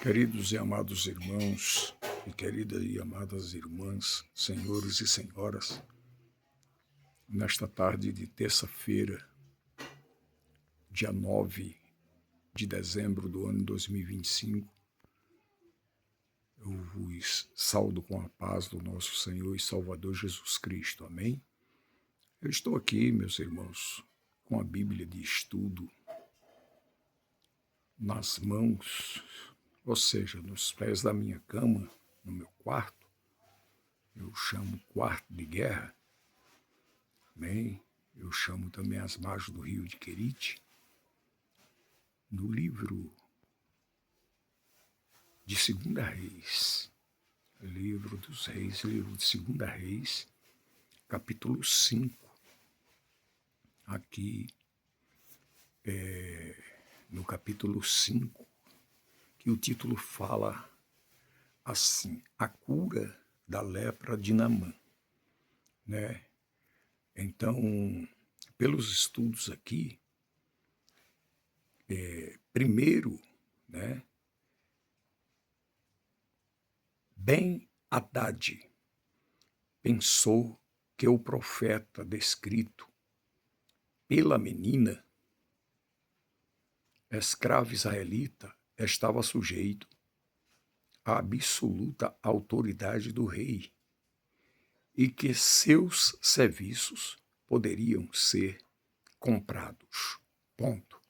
Queridos e amados irmãos, e queridas e amadas irmãs, senhores e senhoras, nesta tarde de terça-feira, dia 9 de dezembro do ano 2025, eu vos saúdo com a paz do nosso Senhor e Salvador Jesus Cristo. Amém? Eu estou aqui, meus irmãos, com a Bíblia de estudo nas mãos, ou seja, nos pés da minha cama, no meu quarto. Eu chamo quarto de guerra. Amém? Eu chamo também as margens do rio de Querite. No livro de 2 Reis, livro dos Reis, livro de 2 Reis, capítulo 5. Aqui, no capítulo 5, que o título fala assim, a cura da lepra de Naamã, né? Então, pelos estudos aqui, primeiro, né, Ben-Hadad pensou que o profeta descrito pela menina, escravo israelita, estava sujeito à absoluta autoridade do rei e que seus serviços poderiam ser comprados. Ponto.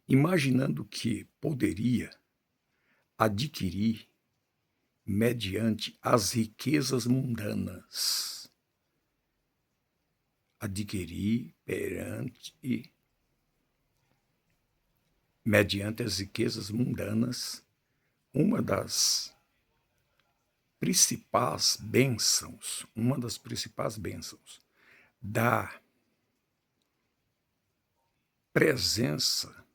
Imaginando que poderia adquirir mediante as riquezas mundanas, mediante as riquezas mundanas, uma das principais bênçãos da presença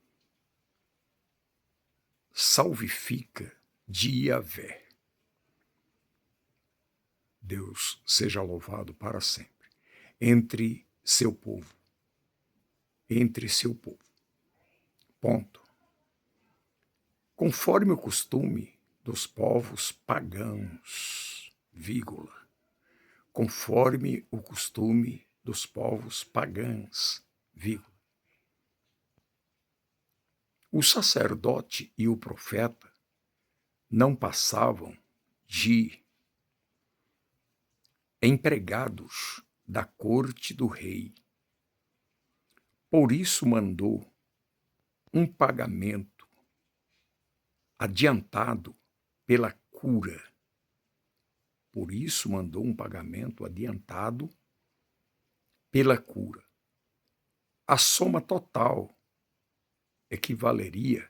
salvífica de Yahvé. Deus seja louvado para sempre. Entre seu povo. Ponto. Conforme o costume dos povos pagãos, vírgula. Conforme o costume dos povos pagãos, vírgula. O sacerdote e o profeta não passavam de empregados da corte do rei. Por isso mandou um pagamento adiantado pela cura. A soma total equivaleria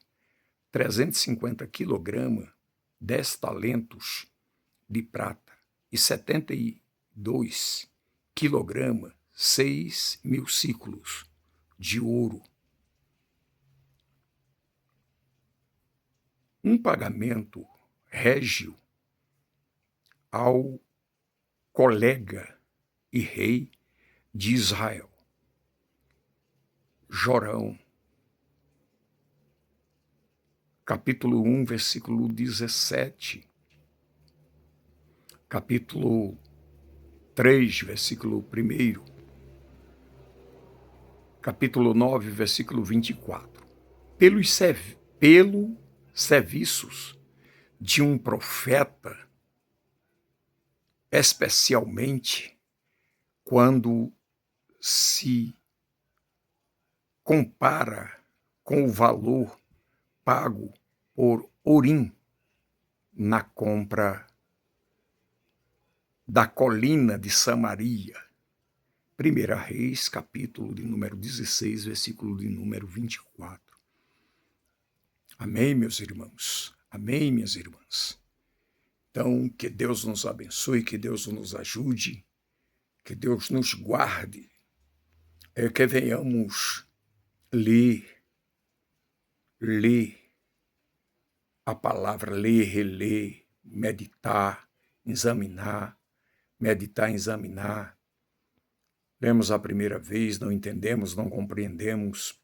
350 kg, 10 talentos de prata e 72 kg, 6.000 ciclos de ouro. Um pagamento régio ao colega e rei de Israel, Jorão, capítulo 1, versículo 17, capítulo 3, versículo 1, capítulo 9, versículo 24. Pelos serviços de um profeta, especialmente quando se compara com o valor pago por Urim na compra da colina de Samaria. 1 Reis, capítulo de número 16, versículo de número 24. Amém, meus irmãos? Amém, minhas irmãs? Então, que Deus nos abençoe, que Deus nos ajude, que Deus nos guarde, que venhamos ler a palavra, ler, reler, meditar, examinar. Lemos a primeira vez, não entendemos, não compreendemos,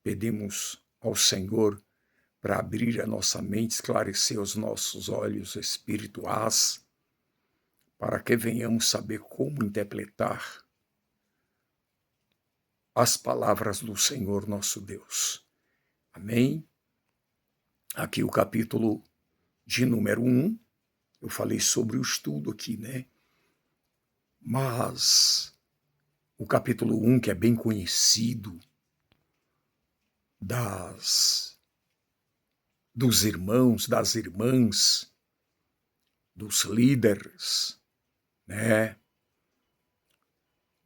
pedimos ao Senhor para abrir a nossa mente, esclarecer os nossos olhos espirituais, para que venhamos saber como interpretar as palavras do Senhor nosso Deus. Amém? Aqui o capítulo de número 1, eu falei sobre o estudo aqui, né? Mas o capítulo 1, que é bem conhecido dos irmãos, das irmãs, dos líderes, né?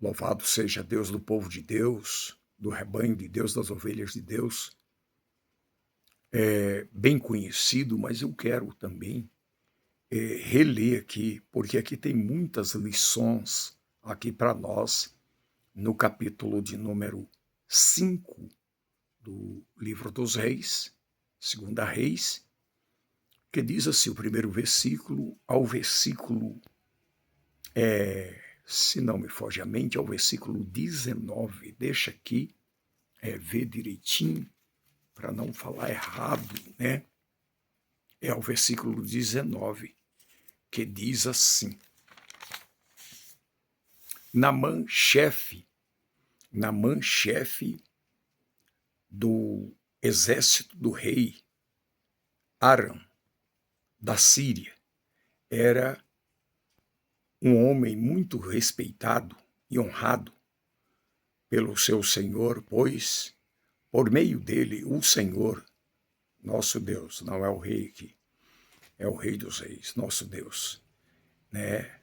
Louvado seja Deus do povo de Deus, do rebanho de Deus, das ovelhas de Deus. É bem conhecido, mas eu quero também reler aqui, porque aqui tem muitas lições aqui para nós, no capítulo de número 5 do livro dos Reis, 2 Reis, que diz assim, o primeiro versículo ao versículo, se não me foge a mente, ao versículo 19. Deixa aqui ver direitinho, para não falar errado, né? É o versículo 19, que diz assim: Naamã, chefe do exército do rei Aram, da Síria, era um homem muito respeitado e honrado pelo seu Senhor, pois, por meio dele, o Senhor, nosso Deus, não é o rei aqui, é o Rei dos Reis, nosso Deus, né?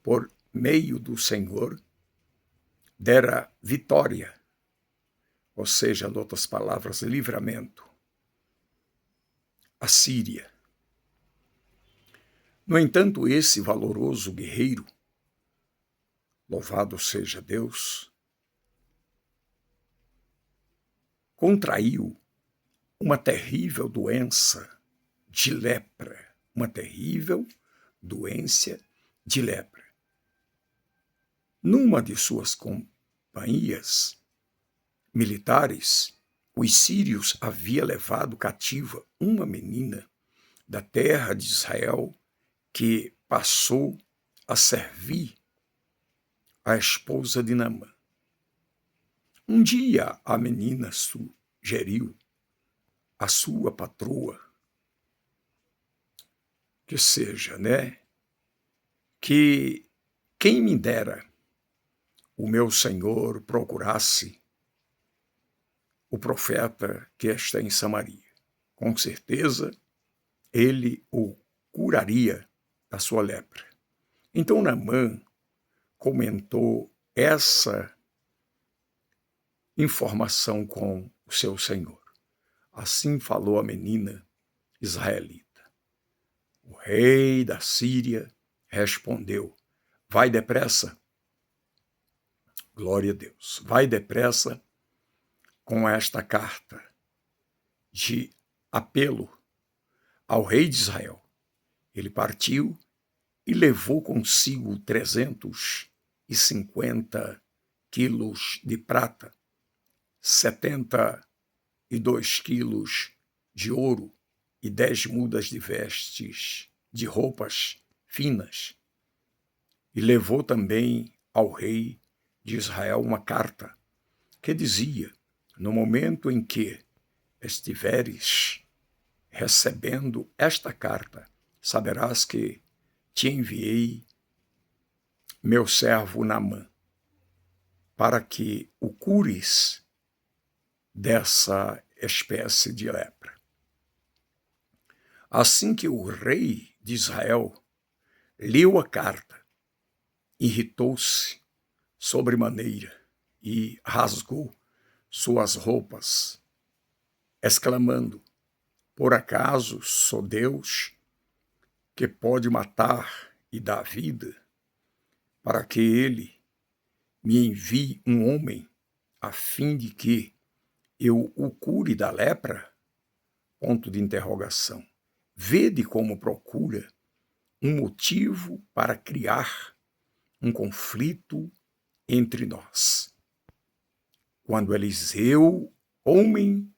Por meio do Senhor, dera vitória, ou seja, em outras palavras, livramento, à Síria. No entanto, esse valoroso guerreiro, louvado seja Deus, contraiu uma terrível doença de lepra, uma terrível doença de lepra. Numa de suas companhias militares, os sírios haviam levado cativa uma menina da terra de Israel que passou a servir a esposa de Naamã. Um dia a menina sugeriu à sua patroa que quem me dera o meu senhor procurasse o profeta que está em Samaria. Com certeza, ele o curaria da sua lepra. Então Naamã comentou essa informação com o seu senhor. Assim falou a menina israelita. O rei da Síria respondeu: vai depressa. Glória a Deus. Vai depressa com esta carta de apelo ao rei de Israel. Ele partiu e levou consigo 350 quilos de prata, 72 quilos de ouro e 10 mudas de vestes, de roupas finas. E levou também ao rei de Israel uma carta que dizia: no momento em que estiveres recebendo esta carta, saberás que te enviei meu servo Naamã, para que o cures dessa espécie de lepra. Assim que o rei de Israel leu a carta, irritou-se sobremaneira e rasgou suas roupas, exclamando: por acaso sou Deus que pode matar e dar vida, para que ele me envie um homem a fim de que eu o cure da lepra? Ponto de interrogação. Vede como procura um motivo para criar um conflito entre nós. Quando Eliseu, homem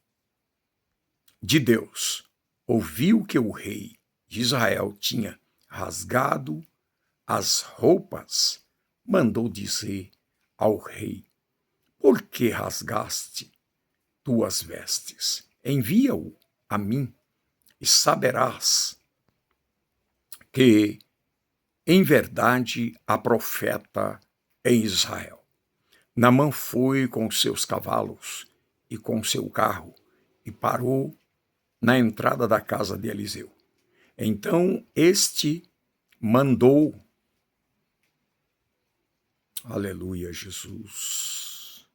de Deus ouviu que o rei de Israel tinha rasgado as roupas, mandou dizer ao rei: por que rasgaste tuas vestes? Envia-o a mim e saberás que, em verdade, há profeta em Israel. Naamã foi com seus cavalos e com seu carro e parou na entrada da casa de Eliseu. Então este mandou, aleluia, Jesus,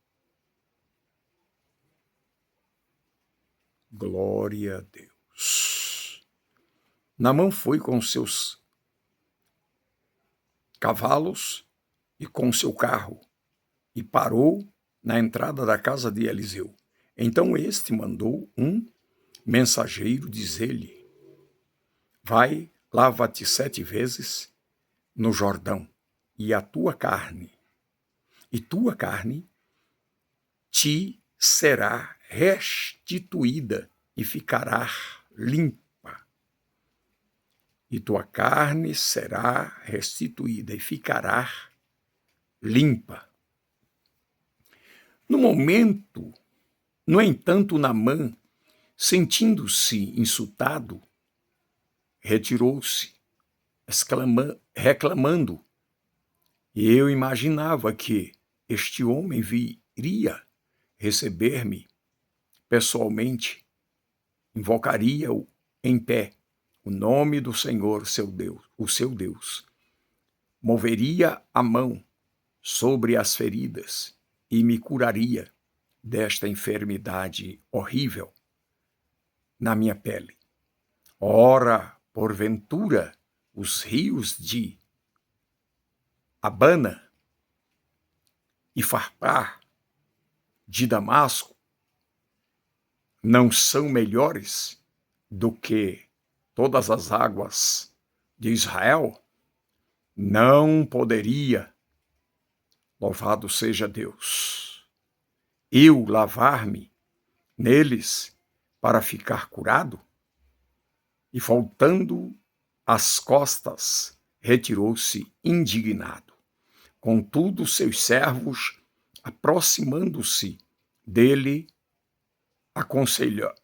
glória a Deus. Naamã foi com seus cavalos e com seu carro e parou na entrada da casa de Eliseu. Então este mandou um mensageiro dizer-lhe: vai, lava-te 7 vezes no Jordão, e tua carne te será restituída e ficará limpa. E tua carne será restituída e ficará limpa. No momento, no entanto, Naamã, sentindo-se insultado, retirou-se, reclamando. E eu imaginava que este homem viria receber-me pessoalmente, invocaria-o em pé, o nome do Senhor, seu Deus, o seu Deus, moveria a mão sobre as feridas e me curaria desta enfermidade horrível na minha pele. Ora, porventura, os rios de Abana e Farpar de Damasco não são melhores do que todas as águas de Israel? Não poderia, louvado seja Deus, eu lavar-me neles para ficar curado? E voltando as costas, retirou-se indignado. Contudo, seus servos, aproximando-se dele,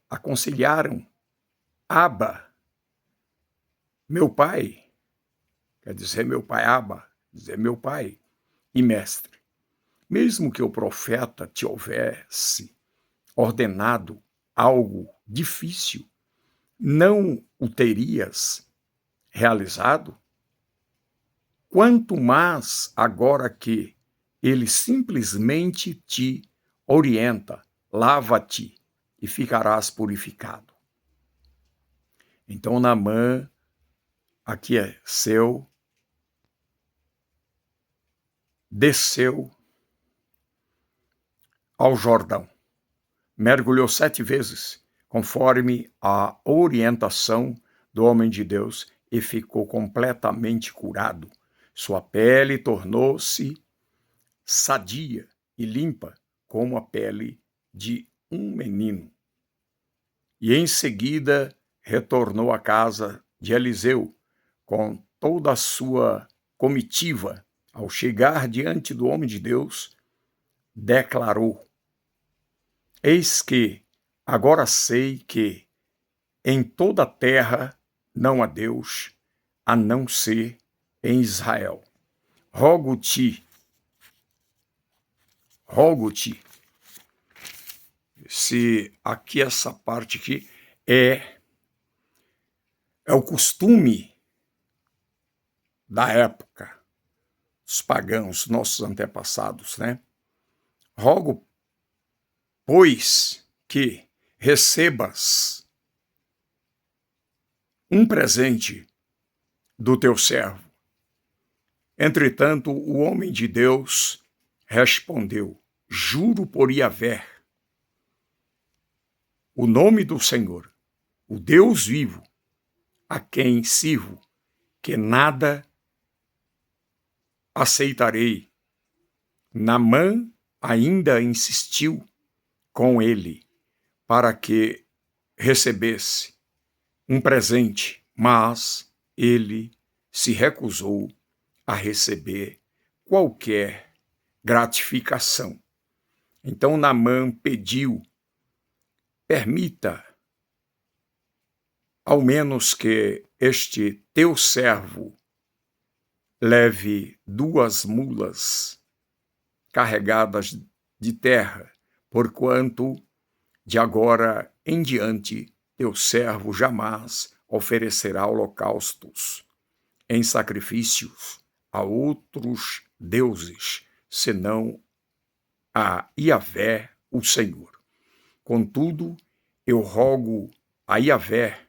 aconselharam: Aba, meu pai, quer dizer meu pai Aba, dizer meu pai e mestre, mesmo que o profeta te houvesse ordenado algo difícil, não o terias realizado? Quanto mais agora que ele simplesmente te orienta: lava-te e ficarás purificado. Então Naamã aqueceu, desceu ao Jordão, mergulhou 7 vezes, conforme a orientação do homem de Deus, e ficou completamente curado. Sua pele tornou-se sadia e limpa, como a pele de um menino. E em seguida retornou à casa de Eliseu com toda a sua comitiva. Ao chegar diante do homem de Deus, declarou: eis que agora sei que em toda a terra não há Deus, a não ser em Israel. Rogo-te, se aqui essa parte aqui é o costume da época, os pagãos, nossos antepassados, né? Rogo, pois, que recebas um presente do teu servo. Entretanto, o homem de Deus respondeu: juro por Yahvé, o nome do Senhor, o Deus vivo, a quem sirvo, que nada aceitarei. Naamã ainda insistiu com ele, para que recebesse um presente, mas ele se recusou a receber qualquer gratificação. Então Naamã pediu: permita, ao menos que este teu servo leve 2 mulas carregadas de terra, porquanto de agora em diante teu servo jamais oferecerá holocaustos em sacrifícios a outros deuses, senão a Iavé, o Senhor. Contudo, eu rogo a Iavé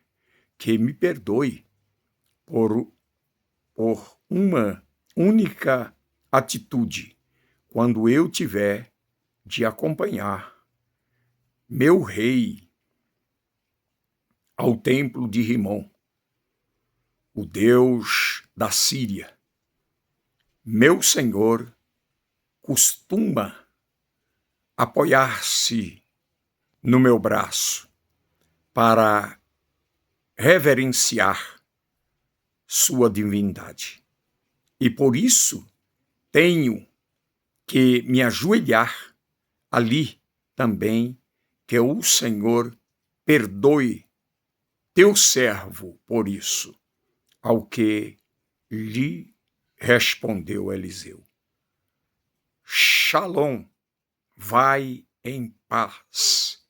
que me perdoe por uma única atitude, quando eu tiver de acompanhar meu rei ao templo de Rimon, o Deus da Síria. Meu Senhor costuma apoiar-se no meu braço para reverenciar sua divindade. E por isso tenho que me ajoelhar ali também, que o Senhor perdoe teu servo por isso. Ao que lhe respondeu Eliseu: Shalom, vai em paz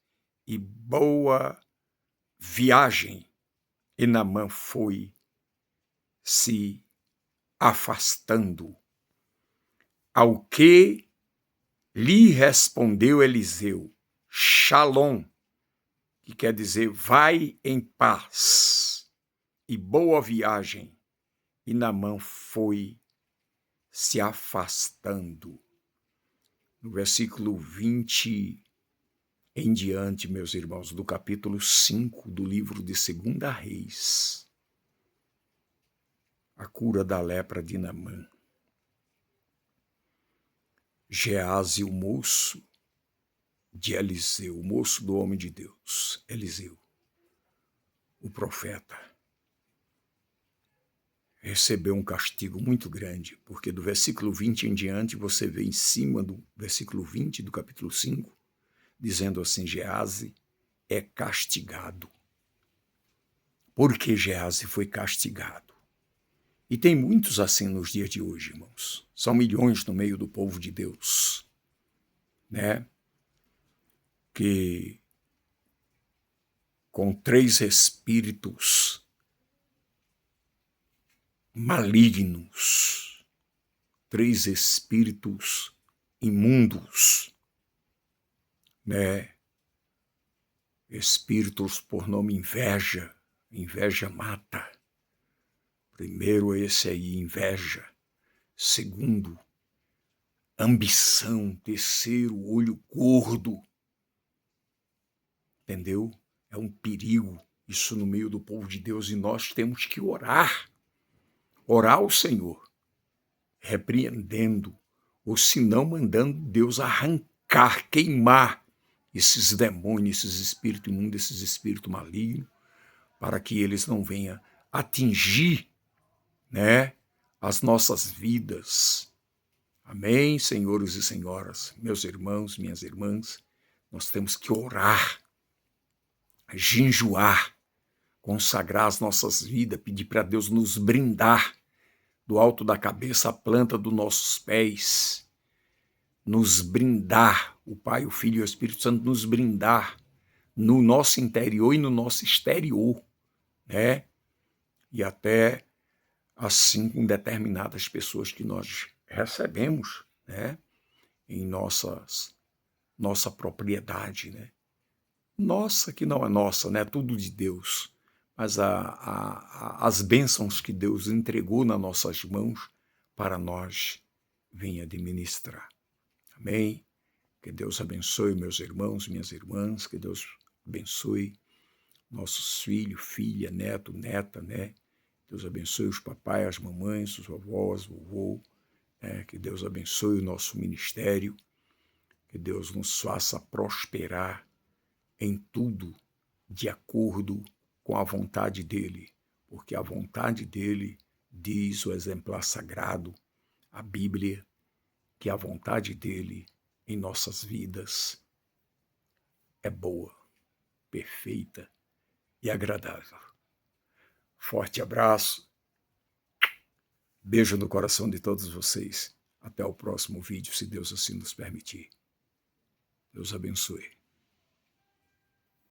e boa viagem. E Naamã foi se afastando. Ao que lhe respondeu Eliseu: Shalom, que quer dizer vai em paz e boa viagem. E Naamã foi se afastando. No versículo 20 em diante, meus irmãos, do capítulo 5 do livro de 2 Reis, a cura da lepra de Naamã. Geazi, o moço de Eliseu, o moço do homem de Deus, Eliseu, o profeta, recebeu um castigo muito grande, porque do versículo 20 em diante você vê em cima do versículo 20 do capítulo 5, dizendo assim: Geazi é castigado. Por que Geazi foi castigado? E tem muitos assim nos dias de hoje, irmãos. São milhões no meio do povo de Deus, né? Que com 3 espíritos malignos, 3 espíritos imundos, né? Espíritos por nome inveja. Inveja mata. Primeiro esse aí, inveja. Segundo, ambição. Terceiro, olho gordo. Entendeu? É um perigo isso no meio do povo de Deus, e nós temos que orar. Orar ao Senhor, repreendendo, ou se não mandando Deus arrancar, queimar esses demônios, esses espíritos imundos, esses espíritos malignos, para que eles não venham atingir, né, as nossas vidas. Amém, senhores e senhoras, meus irmãos, minhas irmãs, nós temos que orar, jejuar, consagrar as nossas vidas, pedir para Deus nos brindar do alto da cabeça à planta dos nossos pés, nos brindar, o Pai, o Filho e o Espírito Santo nos brindar no nosso interior e no nosso exterior, né? E até assim com determinadas pessoas que nós recebemos, né? Em nossa propriedade, né? Nossa, que não é nossa, né? Tudo de Deus. Mas as bênçãos que Deus entregou nas nossas mãos para nós vir administrar. Amém? Que Deus abençoe meus irmãos, minhas irmãs, que Deus abençoe nossos filhos, filha, neto, neta, né? Deus abençoe os papais, as mamães, os vovós, vovô, né? Que Deus abençoe o nosso ministério, que Deus nos faça prosperar em tudo de acordo com a vontade dele, porque a vontade dele, diz o exemplar sagrado, a Bíblia, que a vontade dele em nossas vidas é boa, perfeita e agradável. Forte abraço, beijo no coração de todos vocês. Até o próximo vídeo, se Deus assim nos permitir. Deus abençoe.